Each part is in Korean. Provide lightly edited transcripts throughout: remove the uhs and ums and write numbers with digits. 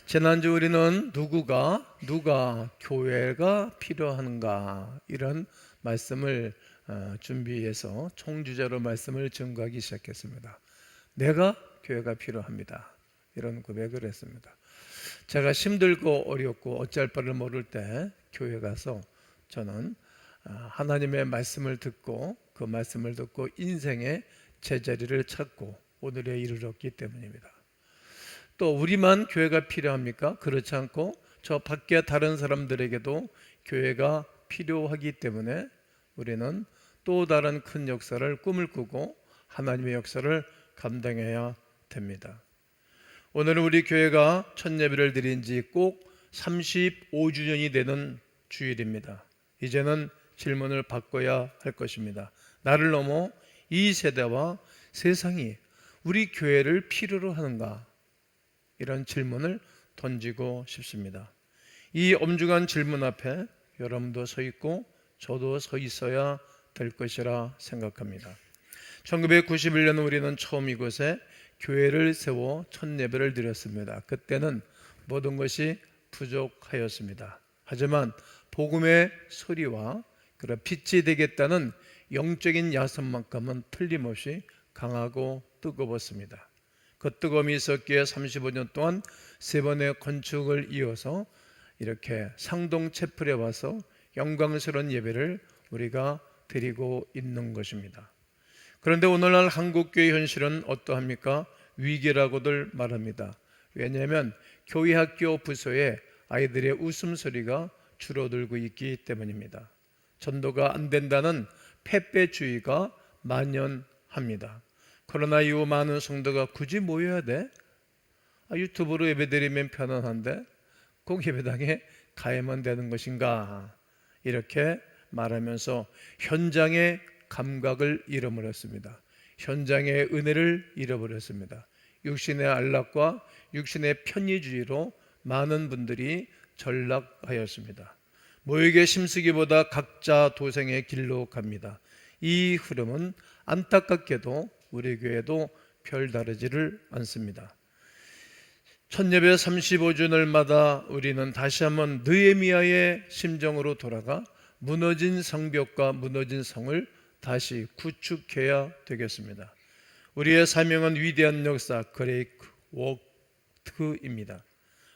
지난주 우리는 누가 교회가 필요한가 이런 말씀을 준비해서 총주제로 말씀을 증거하기 시작했습니다. 내가 교회가 필요합니다. 이런 고백을 했습니다. 제가 힘들고 어렵고 어찌할 바를 모를 때 교회 가서 저는 하나님의 말씀을 듣고 그 말씀을 듣고 인생의 제자리를 찾고 오늘에 이르렀기 때문입니다. 또 우리만 교회가 필요합니까? 그렇지 않고 저 밖에 다른 사람들에게도 교회가 필요하기 때문에 우리는 또 다른 큰 역사를 꿈을 꾸고 하나님의 역사를 감당해야 됩니다. 오늘은 우리 교회가 첫 예배를 드린 지 꼭 35주년이 되는 주일입니다. 이제는 질문을 바꿔야 할 것입니다. 나를 넘어 이 세대와 세상이 우리 교회를 필요로 하는가? 이런 질문을 던지고 싶습니다. 이 엄중한 질문 앞에 여러분도 서 있고 저도 서 있어야 될 것이라 생각합니다. 1991년 우리는 처음 이곳에 교회를 세워 첫 예배를 드렸습니다. 그때는 모든 것이 부족하였습니다. 하지만 복음의 소리와 그런 빛이 되겠다는 영적인 야선만큼은 틀림없이 강하고 뜨거웠습니다. 그 뜨거움이 있었기에 35년 동안 세 번의 건축을 이어서 이렇게 상동 채플에 와서 영광스러운 예배를 우리가 드리고 있는 것입니다. 그런데 오늘날 한국교회 현실은 어떠합니까? 위기라고들 말합니다. 왜냐하면 교회 학교 부서에 아이들의 웃음소리가 줄어들고 있기 때문입니다. 전도가 안 된다는 패배주의가 만연합니다. 코로나 이후 많은 성도가 굳이 모여야 돼? 유튜브로 예배드리면 편안한데 꼭 예배당에 가야만 되는 것인가? 이렇게 말하면서 현장의 감각을 잃어버렸습니다. 현장의 은혜를 잃어버렸습니다. 육신의 안락과 육신의 편의주의로 많은 분들이 전락하였습니다. 모에게 심쓰기보다 각자 도생의 길로 갑니다. 이 흐름은 안타깝게도 우리 교회도 별다르지를 않습니다. 첫 예배 35주년마다 우리는 다시 한번 느헤미야의 심정으로 돌아가 무너진 성벽과 무너진 성을 다시 구축해야 되겠습니다. 우리의 사명은 위대한 역사 그레이트 워크입니다.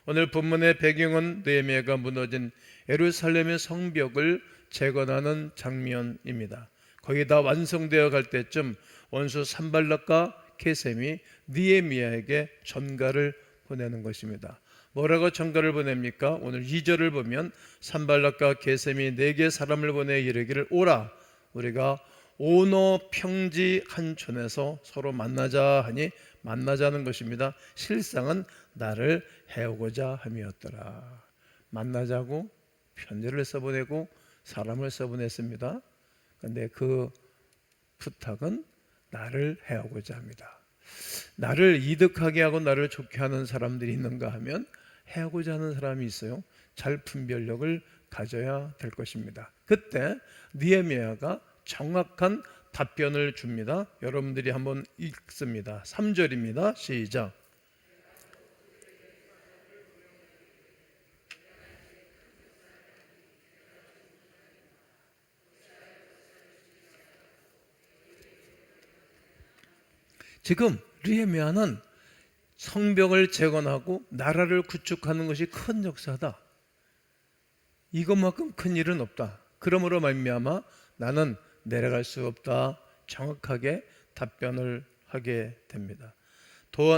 오늘 본문의 배경은 느헤미야가 무너진 예루살렘의 성벽을 재건하는 장면입니다. 거의 다 완성되어 갈 때쯤 원수 산발락과 게셈이 느헤미야에게 전가를 보내는 것입니다. 뭐라고 전가를 보냅니까? 오늘 2절을 보면 산발락과 게셈이 네게 사람을 보내 이르기를 오라 우리가 오노 평지 한 촌에서 서로 만나자 하니 만나자는 것입니다. 실상은 나를 해오고자 함이었더라. 만나자고 편지를 써보내고 사람을 써보냈습니다. 그런데 그 부탁은 나를 해오고자 합니다. 나를 이득하게 하고 나를 좋게 하는 사람들이 있는가 하면 해오고자 하는 사람이 있어요. 잘 분별력을 가져야 될 것입니다. 그때 느헤미야가 정확한 답변을 줍니다. 여러분들이 한번 읽습니다. 3절입니다. 시작. 지금 느헤미야는 성벽을 재건하고 나라를 구축하는 것이 큰 역사다. 이것만큼 큰 일은 없다. 그러므로 말미암아 나는 내려갈 수 없다. 정확하게 답변을 하게 됩니다.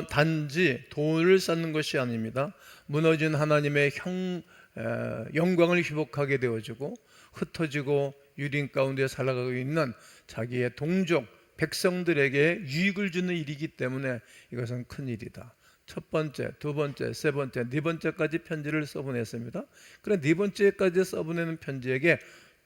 단지 돈을 쌓는 것이 아닙니다. 무너진 하나님의 영광을 회복하게 되어지고 흩어지고 유린 가운데 살아가고 있는 자기의 동족 백성들에게 유익을 주는 일이기 때문에 이것은 큰 일이다. 첫 번째, 두 번째, 세 번째, 네 번째까지 편지를 써보냈습니다. 그래 네 번째까지 써보내는 편지에게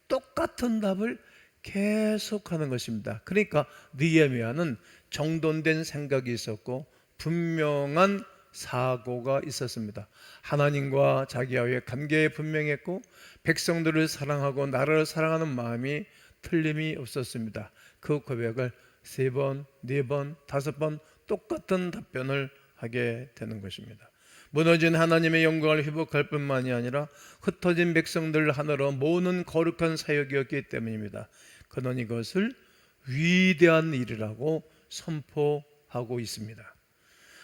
똑같은 답을 계속하는 것입니다. 그러니까 느헤미야는 정돈된 생각이 있었고 분명한 사고가 있었습니다. 하나님과 자기와의 관계에 분명했고 백성들을 사랑하고 나라를 사랑하는 마음이 틀림이 없었습니다. 그 고백을 세 번, 네 번, 다섯 번 똑같은 답변을 하게 되는 것입니다. 무너진 하나님의 영광을 회복할 뿐만이 아니라 흩어진 백성들 하나로 모으는 거룩한 사역이었기 때문입니다. 그는 이것을 위대한 일이라고 선포하고 있습니다.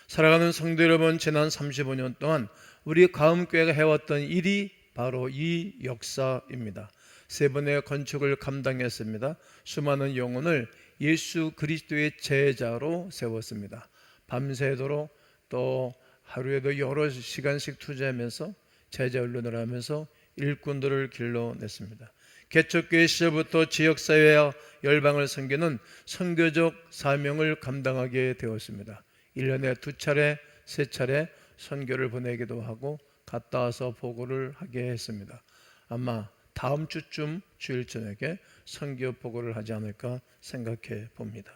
살아가는 성도 여러분, 지난 35년 동안 우리 가음교회가 해왔던 일이 바로 이 역사입니다. 3번의 건축을 감당했습니다. 수많은 영혼을 예수 그리스도의 제자로 세웠습니다. 밤새도록 또 하루에도 여러 시간씩 투자하면서 제자 훈련을 하면서 일꾼들을 길러냈습니다. 개척교회 시절부터 지역사회와 열방을 섬기는 선교적 사명을 감당하게 되었습니다. 1년에 2차례, 3차례 선교를 보내기도 하고 갔다 와서 보고를 하게 했습니다. 아마 다음 주쯤 주일 저녁에 선교 보고를 하지 않을까 생각해 봅니다.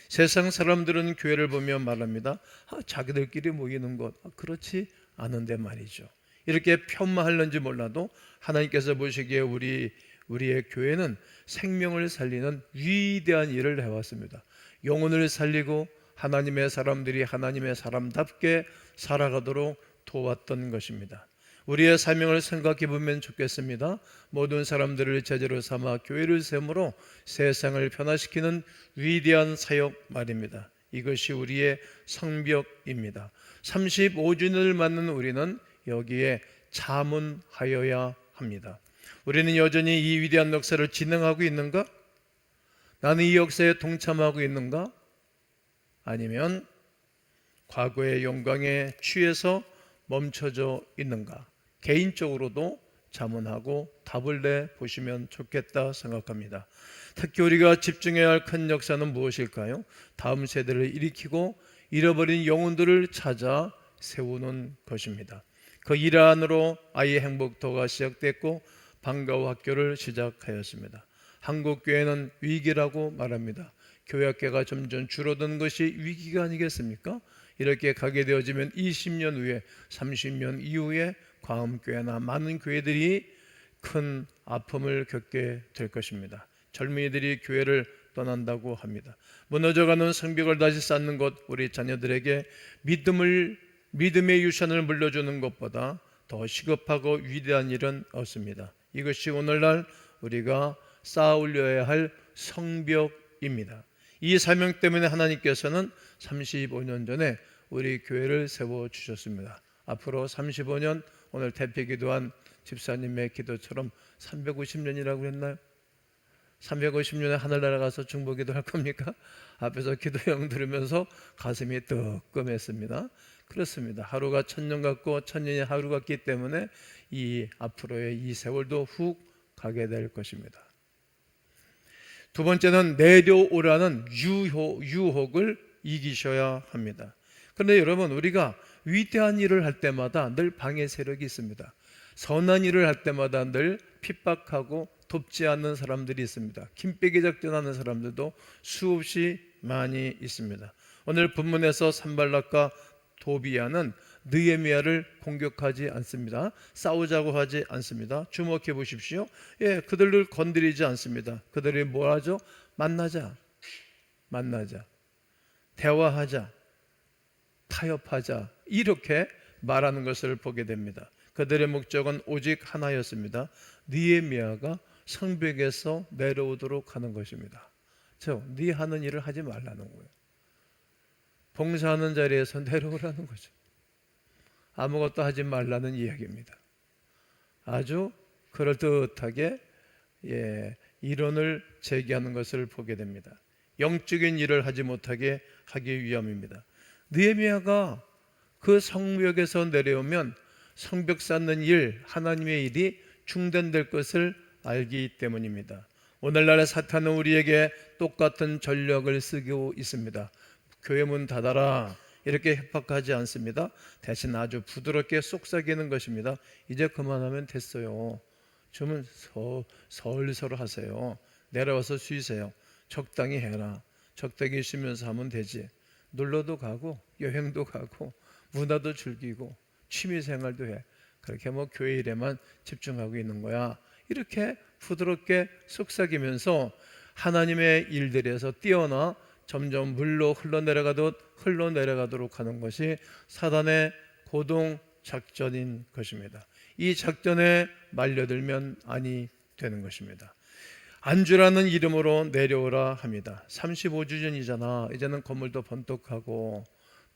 세상 사람들은 교회를 보며 말합니다. 자기들끼리 모이는 것, 그렇지 않은데 말이죠. 이렇게 폄하하는지 몰라도 하나님께서 보시기에 우리의 교회는 생명을 살리는 위대한 일을 해왔습니다. 영혼을 살리고 하나님의 사람들이 하나님의 사람답게 살아가도록 도왔던 것입니다. 우리의 사명을 생각해 보면 좋겠습니다. 모든 사람들을 제자로 삼아 교회를 세우므로 세상을 변화시키는 위대한 사역 말입니다. 이것이 우리의 성벽입니다. 35주년을 맞는 우리는 여기에 자문하여야 합니다. 우리는 여전히 이 위대한 역사를 진행하고 있는가? 나는 이 역사에 동참하고 있는가? 아니면 과거의 영광에 취해서 멈춰져 있는가? 개인적으로도 자문하고 답을 내 보시면 좋겠다 생각합니다. 특히 우리가 집중해야 할 큰 역사는 무엇일까요? 다음 세대를 일으키고 잃어버린 영혼들을 찾아 세우는 것입니다. 그 일 안으로 아이의 행복도가 시작됐고 방과후 학교를 시작하였습니다. 한국 교회는 위기라고 말합니다. 교회학교가 점점 줄어드는 것이 위기가 아니겠습니까? 이렇게 가게 되어지면 20년 후에 30년 이후에 광음교회나 많은 교회들이 큰 아픔을 겪게 될 것입니다. 젊은이들이 교회를 떠난다고 합니다. 무너져가는 성벽을 다시 쌓는 것, 우리 자녀들에게 믿음의 유산을 물려주는 것보다 더 시급하고 위대한 일은 없습니다. 이것이 오늘날 우리가 쌓아 올려야 할 성벽입니다. 이 사명 때문에 하나님께서는 35년 전에 우리 교회를 세워주셨습니다. 앞으로 35년, 오늘 대표기도한 집사님의 기도처럼 350년이라고 했나요? 350년에 하늘나라 가서 중보기도 할 겁니까? 앞에서 기도형 들으면서 가슴이 뜨끔했습니다. 그렇습니다. 하루가 1000년 같고 1000년이 하루 같기 때문에 이 앞으로의 이 세월도 훅 가게 될 것입니다. 두 번째는 내려오라는 유혹을 이기셔야 합니다. 그런데 여러분, 우리가 위대한 일을 할 때마다 늘 방해 세력이 있습니다. 선한 일을 할 때마다 늘 핍박하고 돕지 않는 사람들이 있습니다. 김빼기 작전하는 사람들도 수없이 많이 있습니다. 오늘 본문에서 산발락과 도비야는 느헤미야를 공격하지 않습니다. 싸우자고 하지 않습니다. 주목해 보십시오. 그들을 건드리지 않습니다. 그들이 뭐 하죠? 만나자, 대화하자, 타협하자, 이렇게 말하는 것을 보게 됩니다. 그들의 목적은 오직 하나였습니다. 느헤미야가 성벽에서 내려오도록 하는 것입니다. 네 하는 일을 하지 말라는 거예요. 봉사하는 자리에서 내려오라는 거죠. 아무것도 하지 말라는 이야기입니다. 아주 그럴듯하게 이론을 제기하는 것을 보게 됩니다. 영적인 일을 하지 못하게 하기 위함입니다. 느헤미야가 그 성벽에서 내려오면 성벽 쌓는 일, 하나님의 일이 중단될 것을 알기 때문입니다. 오늘날 사탄은 우리에게 똑같은 전략을 쓰고 있습니다. 교회 문 닫아라, 이렇게 협박하지 않습니다. 대신 아주 부드럽게 속삭이는 것입니다. 이제 그만하면 됐어요. 좀 설설 하세요. 내려와서 쉬세요. 적당히 해라. 적당히 쉬면서 하면 되지. 놀러도 가고 여행도 가고 문화도 즐기고 취미생활도 해. 그렇게 교회 일에만 집중하고 있는 거야. 이렇게 부드럽게 속삭이면서 하나님의 일들에서 뛰어나 점점 물로 흘러내려가도록 하는 것이 사단의 고동 작전인 것입니다. 이 작전에 말려들면 아니 되는 것입니다. 안주라는 이름으로 내려오라 합니다. 35주년이잖아. 이제는 건물도 번떡하고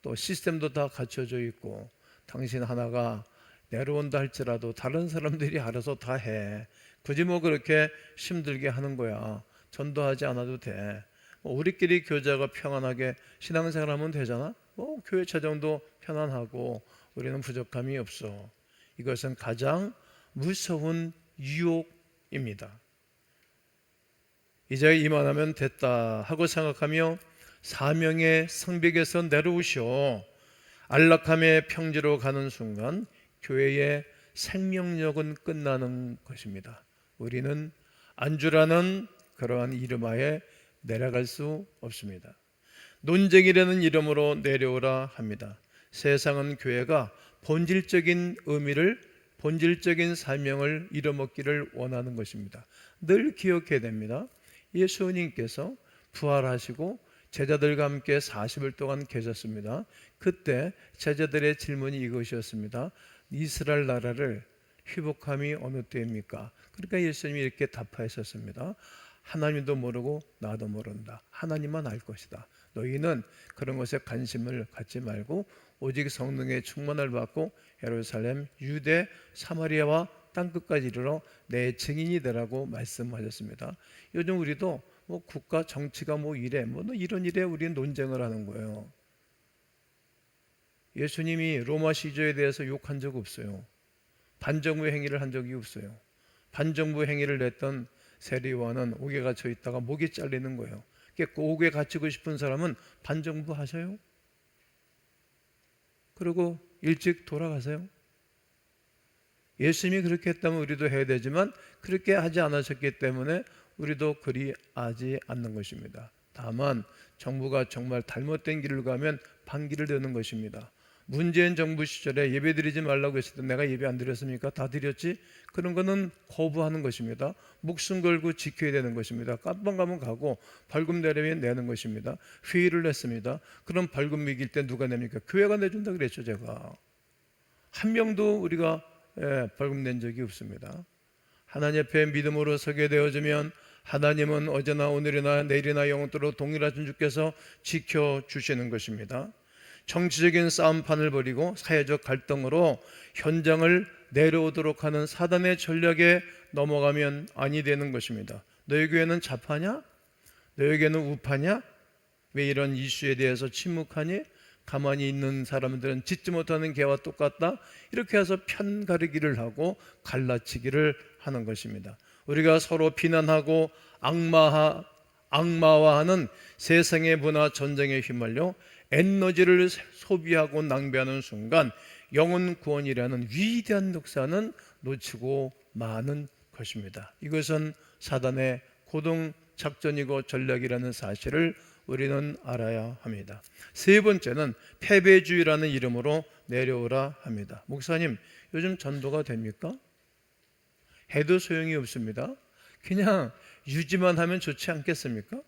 또 시스템도 다 갖춰져 있고 당신 하나가 내려온다 할지라도 다른 사람들이 알아서 다 해. 굳이 뭐 그렇게 힘들게 하는 거야. 전도하지 않아도 돼. 우리끼리 교제가 평안하게 신앙생활하면 되잖아. 교회 차정도 편안하고 우리는 부족함이 없어. 이것은 가장 무서운 유혹입니다. 이제 이만하면 됐다 하고 생각하며 사명의 성벽에서 내려오시오. 안락함의 평지로 가는 순간 교회의 생명력은 끝나는 것입니다. 우리는 안주라는 그러한 이름하에 내려갈 수 없습니다. 논쟁이라는 이름으로 내려오라 합니다. 세상은 교회가 본질적인 의미를, 본질적인 사명을 잃어먹기를 원하는 것입니다. 늘 기억해야 됩니다. 예수님께서 부활하시고 제자들과 함께 40일 동안 계셨습니다. 그때 제자들의 질문이 이것이었습니다. 이스라엘 나라를 회복함이 어느 때입니까? 그러니까 예수님이 이렇게 답하셨습니다. 하나님도 모르고 나도 모른다. 하나님만 알 것이다. 너희는 그런 것에 관심을 갖지 말고 오직 성령의 충만을 받고 예루살렘, 유대, 사마리아와 땅끝까지 이르러 내 증인이 되라고 말씀하셨습니다. 요즘 우리도 국가 정치가 이래 이런 일에 우리는 논쟁을 하는 거예요. 예수님이 로마 시조에 대해서 욕한 적 없어요. 반정부 행위를 한 적이 없어요. 반정부 행위를 냈던 세리와는 옥에 갇혀 있다가 목이 잘리는 거예요. 그 옥에 갇히고 싶은 사람은 반정부 하세요. 그리고 일찍 돌아가세요. 예수님이 그렇게 했다면 우리도 해야 되지만 그렇게 하지 않으셨기 때문에 우리도 그리하지 않는 것입니다. 다만 정부가 정말 잘못된 길을 가면 반기를 드는 것입니다. 문재인 정부 시절에 예배 드리지 말라고 했을 때 내가 예배 안 드렸습니까? 다 드렸지? 그런 거는 거부하는 것입니다. 목숨 걸고 지켜야 되는 것입니다. 깜빵 가면 가고 벌금 내려면 내는 것입니다. 회의를 냈습니다. 그럼 벌금 매길 때 누가 냅니까? 교회가 내준다 그랬죠. 제가 한 명도 우리가 벌금 낸 적이 없습니다. 하나님 앞에 믿음으로 서게 되어지면 하나님은 어제나 오늘이나 내일이나 영원토록 동일하신 주께서 지켜주시는 것입니다. 정치적인 싸움판을 벌이고 사회적 갈등으로 현장을 내려오도록 하는 사단의 전략에 넘어가면 아니 되는 것입니다. 너희 교회는 좌파냐? 너희 교회는 우파냐? 왜 이런 이슈에 대해서 침묵하니? 가만히 있는 사람들은 짓지 못하는 개와 똑같다. 이렇게 해서 편 가르기를 하고 갈라치기를 하는 것입니다. 우리가 서로 비난하고 악마화하는 세상의 문화 전쟁에 휘말려 에너지를 소비하고 낭비하는 순간 영혼 구원이라는 위대한 역사는 놓치고 마는 것입니다. 이것은 사단의 고동 작전이고 전략이라는 사실을 우리는 알아야 합니다. 세 번째는 패배주의라는 이름으로 내려오라 합니다. 목사님, 요즘 전도가 됩니까? 해도 소용이 없습니다. 그냥 유지만 하면 좋지 않겠습니까?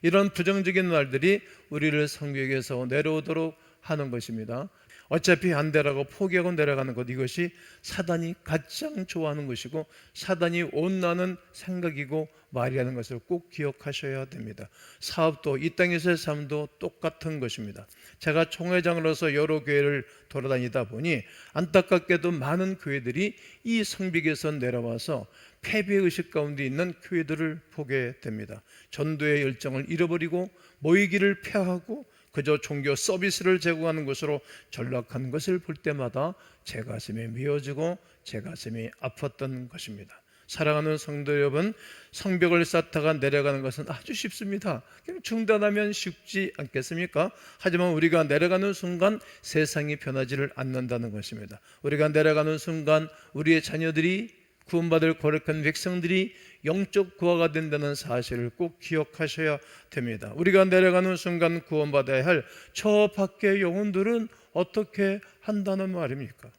이런 부정적인 말들이 우리를 성벽에서 내려오도록 하는 것입니다. 어차피 안 되라고 포기하고 내려가는 것, 이것이 사단이 가장 좋아하는 것이고 사단이 원하는 생각이고 말이라는 것을 꼭 기억하셔야 됩니다. 사업도 이 땅에서의 삶도 똑같은 것입니다. 제가 총회장으로서 여러 교회를 돌아다니다 보니 안타깝게도 많은 교회들이 이 성벽에서 내려와서 패배의식 가운데 있는 교회들을 보게 됩니다. 전도의 열정을 잃어버리고 모이기를 폐하고 그저 종교 서비스를 제공하는 것으로 전락하는 것을 볼 때마다 제 가슴이 미어지고 제 가슴이 아팠던 것입니다. 사랑하는 성도 여러분, 성벽을 쌓다가 내려가는 것은 아주 쉽습니다. 그냥 중단하면 쉽지 않겠습니까? 하지만 우리가 내려가는 순간 세상이 변하지를 않는다는 것입니다. 우리가 내려가는 순간 우리의 자녀들이 구원받을 거룩한 백성들이 영적 구화가 된다는 사실을 꼭 기억하셔야 됩니다. 우리가 내려가는 순간 구원받아야 할 저 밖의 영혼들은 어떻게 한다는 말입니까?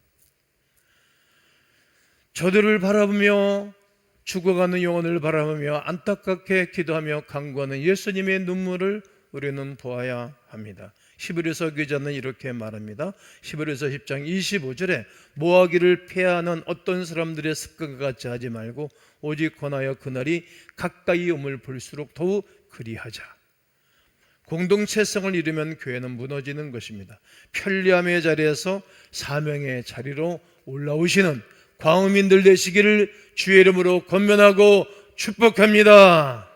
저들을 바라보며 죽어가는 영혼을 바라보며 안타깝게 기도하며 간구하는 예수님의 눈물을 우리는 보아야 합니다. 히브리서 기자는 이렇게 말합니다. 히브리서 10장 25절에 모하기를 폐하는 어떤 사람들의 습관과 같이 하지 말고 오직 권하여 그날이 가까이 오물 볼수록 더욱 그리하자. 공동체성을 잃으면 교회는 무너지는 것입니다. 편리함의 자리에서 사명의 자리로 올라오시는 광음인들 되시기를 주의 이름으로 권면하고 축복합니다.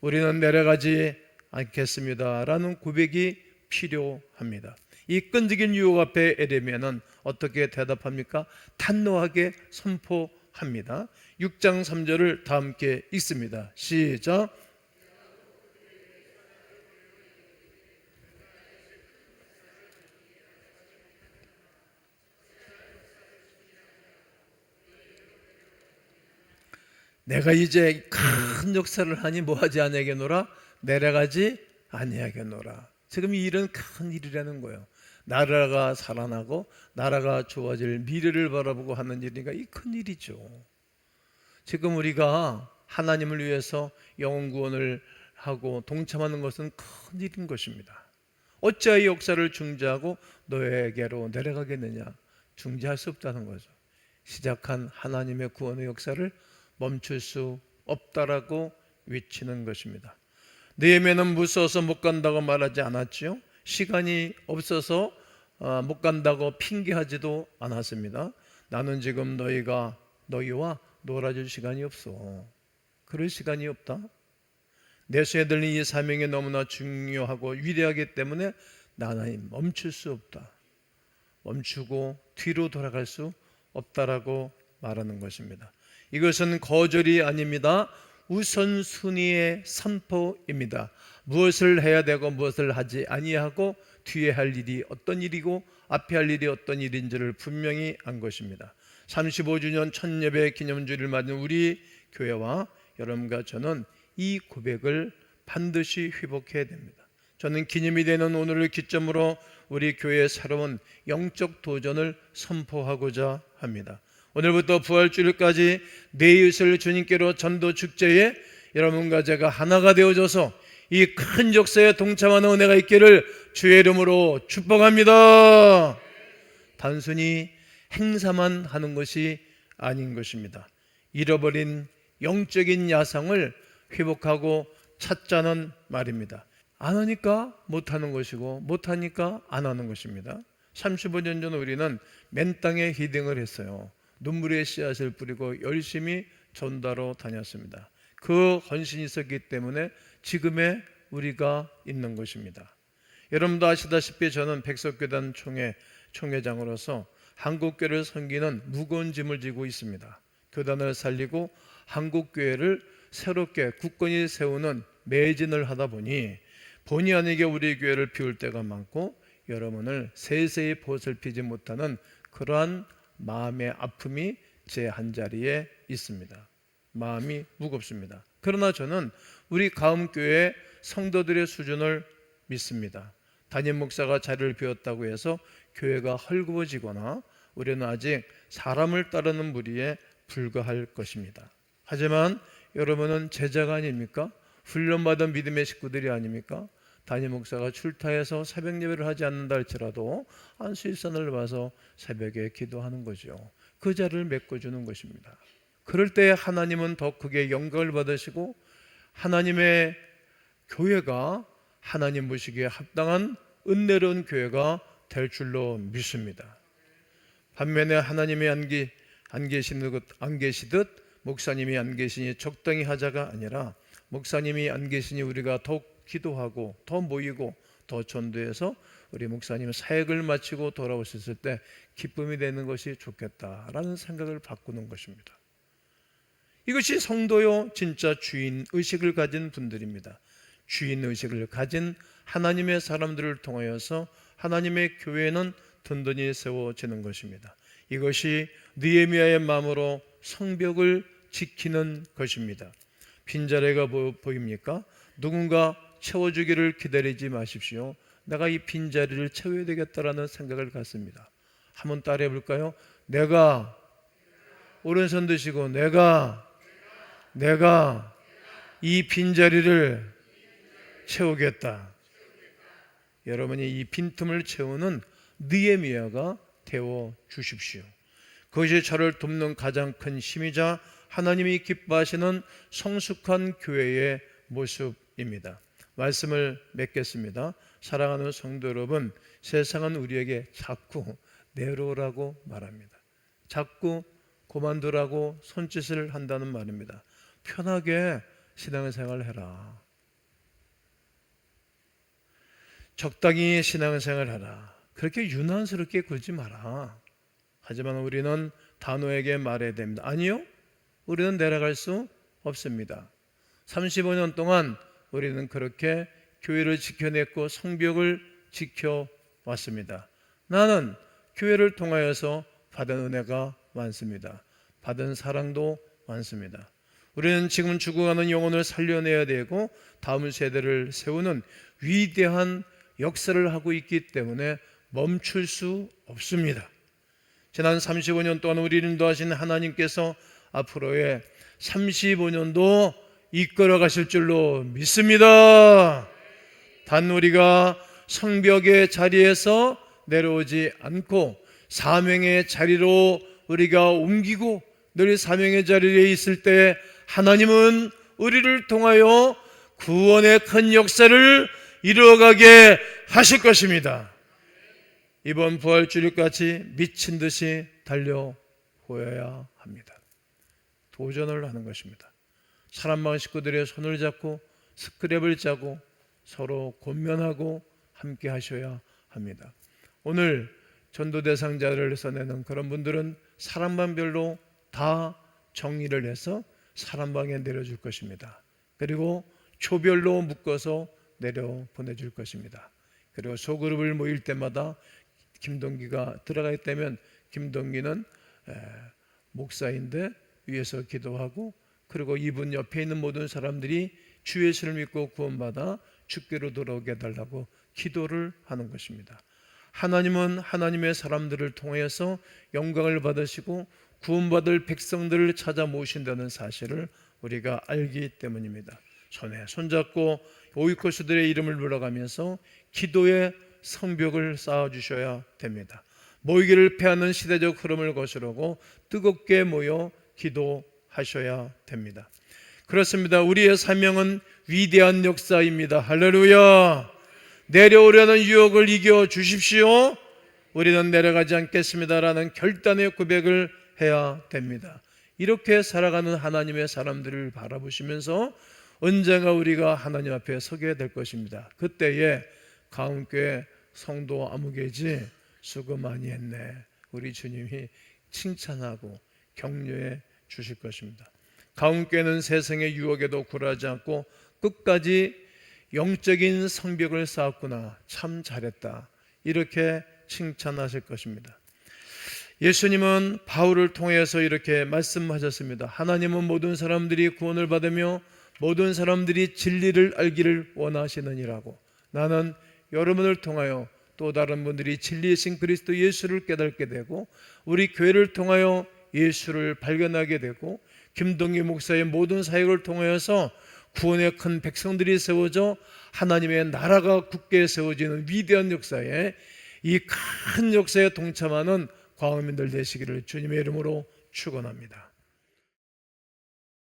우리는 내려가지 않겠습니다 라는 고백이 필요합니다. 이 끈질긴 유혹 앞에 에레미야는 어떻게 대답합니까? 단호하게 선포합니다. 6장 3절을 다 함께 읽습니다. 시작. 내가 이제 큰 역사를 하니 뭐하지 아니하겠노라? 내려가지 아니하겠노라. 지금 이 일은 큰 일이라는 거예요. 나라가 살아나고 나라가 좋아질 미래를 바라보고 하는 일이니까 이 큰 일이죠. 지금 우리가 하나님을 위해서 영혼 구원을 하고 동참하는 것은 큰 일인 것입니다. 어찌하여 역사를 중지하고 너에게로 내려가겠느냐? 중지할 수 없다는 거죠. 시작한 하나님의 구원의 역사를 멈출 수 없다라고 외치는 것입니다. 느헤미야는 무서워서 못 간다고 말하지 않았지요. 시간이 없어서 못 간다고 핑계하지도 않았습니다. 나는 지금 너희와 놀아줄 시간이 없어. 그럴 시간이 없다. 내 손에 들린 이 사명이 너무나 중요하고 위대하기 때문에 나는 멈출 수 없다. 멈추고 뒤로 돌아갈 수 없다라고 말하는 것입니다. 이것은 거절이 아닙니다. 우선순위의 선포입니다. 무엇을 해야 되고 무엇을 하지 아니하고 뒤에 할 일이 어떤 일이고 앞에 할 일이 어떤 일인지를 분명히 안 것입니다. 35주년 천예배 기념주일을 맞은 우리 교회와 여러분과 저는 이 고백을 반드시 회복해야 됩니다. 저는 기념이 되는 오늘을 기점으로 우리 교회의 새로운 영적 도전을 선포하고자 합니다. 오늘부터 부활주일까지 내 이웃을 주님께로 전도 축제에 여러분과 제가 하나가 되어져서 이 큰 역사에 동참하는 은혜가 있기를 주의 이름으로 축복합니다. 단순히 행사만 하는 것이 아닌 것입니다. 잃어버린 영적인 야성을 회복하고 찾자는 말입니다. 안 하니까 못하는 것이고 못하니까 안 하는 것입니다. 35년 전 우리는 맨 땅에 히딩을 했어요. 눈물의 씨앗을 뿌리고 열심히 전도하러 다녔습니다. 그 헌신이 있었기 때문에 지금의 우리가 있는 것입니다. 여러분도 아시다시피 저는 백석교단 총회장으로서 한국교회를 섬기는 무거운 짐을 지고 있습니다. 교단을 살리고 한국교회를 새롭게 굳건히 세우는 매진을 하다 보니 본의 아니게 우리 교회를 비울 때가 많고 여러분을 세세히 보살피지 못하는 그러한 마음의 아픔이 제 한자리에 있습니다. 마음이 무겁습니다. 그러나 저는 우리 가음교회 성도들의 수준을 믿습니다. 담임 목사가 자리를 비웠다고 해서 교회가 헐거워지거나 우리는 아직 사람을 따르는 무리에 불과할 것입니다. 하지만 여러분은 제자가 아닙니까? 훈련받은 믿음의 식구들이 아닙니까? 담임 목사가 출타해서 새벽 예배를 하지 않는다 할지라도 안수일선을 봐서 새벽에 기도하는 거죠. 그 자리를 메꿔주는 것입니다. 그럴 때 하나님은 더 크게 영광을 받으시고 하나님의 교회가 하나님 보시기에 합당한 은혜로운 교회가 될 줄로 믿습니다. 반면에 하나님이 안 계시듯 목사님이 안 계시니 적당히 하자가 아니라 목사님이 안 계시니 우리가 더욱 기도하고 더 모이고 더 전도해서 우리 목사님 사역을 마치고 돌아오셨을 때 기쁨이 되는 것이 좋겠다라는 생각을 바꾸는 것입니다. 이것이 성도요 진짜 주인의식을 가진 분들입니다. 주인의식을 가진 하나님의 사람들을 통하여서 하나님의 교회는 든든히 세워지는 것입니다. 이것이 느헤미야의 마음으로 성벽을 지키는 것입니다. 빈자리가 보입니까? 누군가 채워주기를 기다리지 마십시오. 내가 이 빈자리를 채워야 되겠다라는 생각을 갖습니다. 한번 따라해 볼까요? 내가 오른손 드시고 내가 이 빈자리를 채우겠다. 여러분이 이 빈틈을 채우는 느헤미야가 되어 주십시오. 그것이 저를 돕는 가장 큰 힘이자 하나님이 기뻐하시는 성숙한 교회의 모습입니다. 말씀을 맺겠습니다. 사랑하는 성도 여러분, 세상은 우리에게 자꾸 내려오라고 말합니다. 자꾸 그만두라고 손짓을 한다는 말입니다. 편하게 신앙생활 해라. 적당히 신앙생활 하라. 그렇게 유난스럽게 굴지 마라. 하지만 우리는 단호하게 말해야 됩니다. 아니요, 우리는 내려갈 수 없습니다. 35년 동안 우리는 그렇게 교회를 지켜냈고 성벽을 지켜왔습니다. 나는 교회를 통하여서 받은 은혜가 많습니다. 받은 사랑도 많습니다. 우리는 지금 죽어가는 영혼을 살려내야 되고 다음 세대를 세우는 위대한 역사를 하고 있기 때문에 멈출 수 없습니다. 지난 35년 동안 우리를 인도하신 하나님께서 앞으로의 35년도 이끌어 가실 줄로 믿습니다. 단 우리가 성벽의 자리에서 내려오지 않고 사명의 자리로 우리가 옮기고 늘 사명의 자리에 있을 때 하나님은 우리를 통하여 구원의 큰 역사를 이루어가게 하실 것입니다. 이번 부활주일까지 미친 듯이 달려보여야 합니다. 도전을 하는 것입니다. 사람마을 식구들의 손을 잡고 스크랩을 짜고 서로 권면하고 함께 하셔야 합니다. 오늘 전도 대상자를 써내는 그런 분들은 사람방별로 다 정리를 해서 사람방에 내려줄 것입니다. 그리고 초별로 묶어서 내려 보내줄 것입니다. 그리고 소그룹을 모일 때마다 김동기가 들어가 있다면 김동기는 목사인데 위에서 기도하고, 그리고 이분 옆에 있는 모든 사람들이 주 예수를 믿고 구원받아 주께로 돌아오게 해달라고 기도를 하는 것입니다. 하나님은 하나님의 사람들을 통해서 영광을 받으시고 구원받을 백성들을 찾아 모신다는 사실을 우리가 알기 때문입니다. 손에 손잡고 오이코스들의 이름을 불러가면서 기도의 성벽을 쌓아주셔야 됩니다. 모이기를 패하는 시대적 흐름을 거스르고 뜨겁게 모여 기도하셔야 됩니다. 그렇습니다. 우리의 사명은 위대한 역사입니다. 할렐루야. 내려오려는 유혹을 이겨 주십시오. 우리는 내려가지 않겠습니다라는 결단의 고백을 해야 됩니다. 이렇게 살아가는 하나님의 사람들을 바라보시면서 언젠가 우리가 하나님 앞에 서게 될 것입니다. 그때에 가운교회 성도 아무개지 수고 많이 했네, 우리 주님이 칭찬하고 격려해 주실 것입니다. 가운교회는 세상의 유혹에도 굴하지 않고 끝까지 영적인 성벽을 쌓았구나, 참 잘했다, 이렇게 칭찬하실 것입니다. 예수님은 바울을 통해서 이렇게 말씀하셨습니다. 하나님은 모든 사람들이 구원을 받으며 모든 사람들이 진리를 알기를 원하시느니라고. 나는 여러분을 통하여 또 다른 분들이 진리이신 그리스도 예수를 깨닫게 되고 우리 교회를 통하여 예수를 발견하게 되고 김동기 목사의 모든 사역을 통하여서 구원의 큰 백성들이 세워져 하나님의 나라가 굳게 세워지는 위대한 역사에, 이 큰 역사에 동참하는 광화민들 되시기를 주님의 이름으로 축원합니다.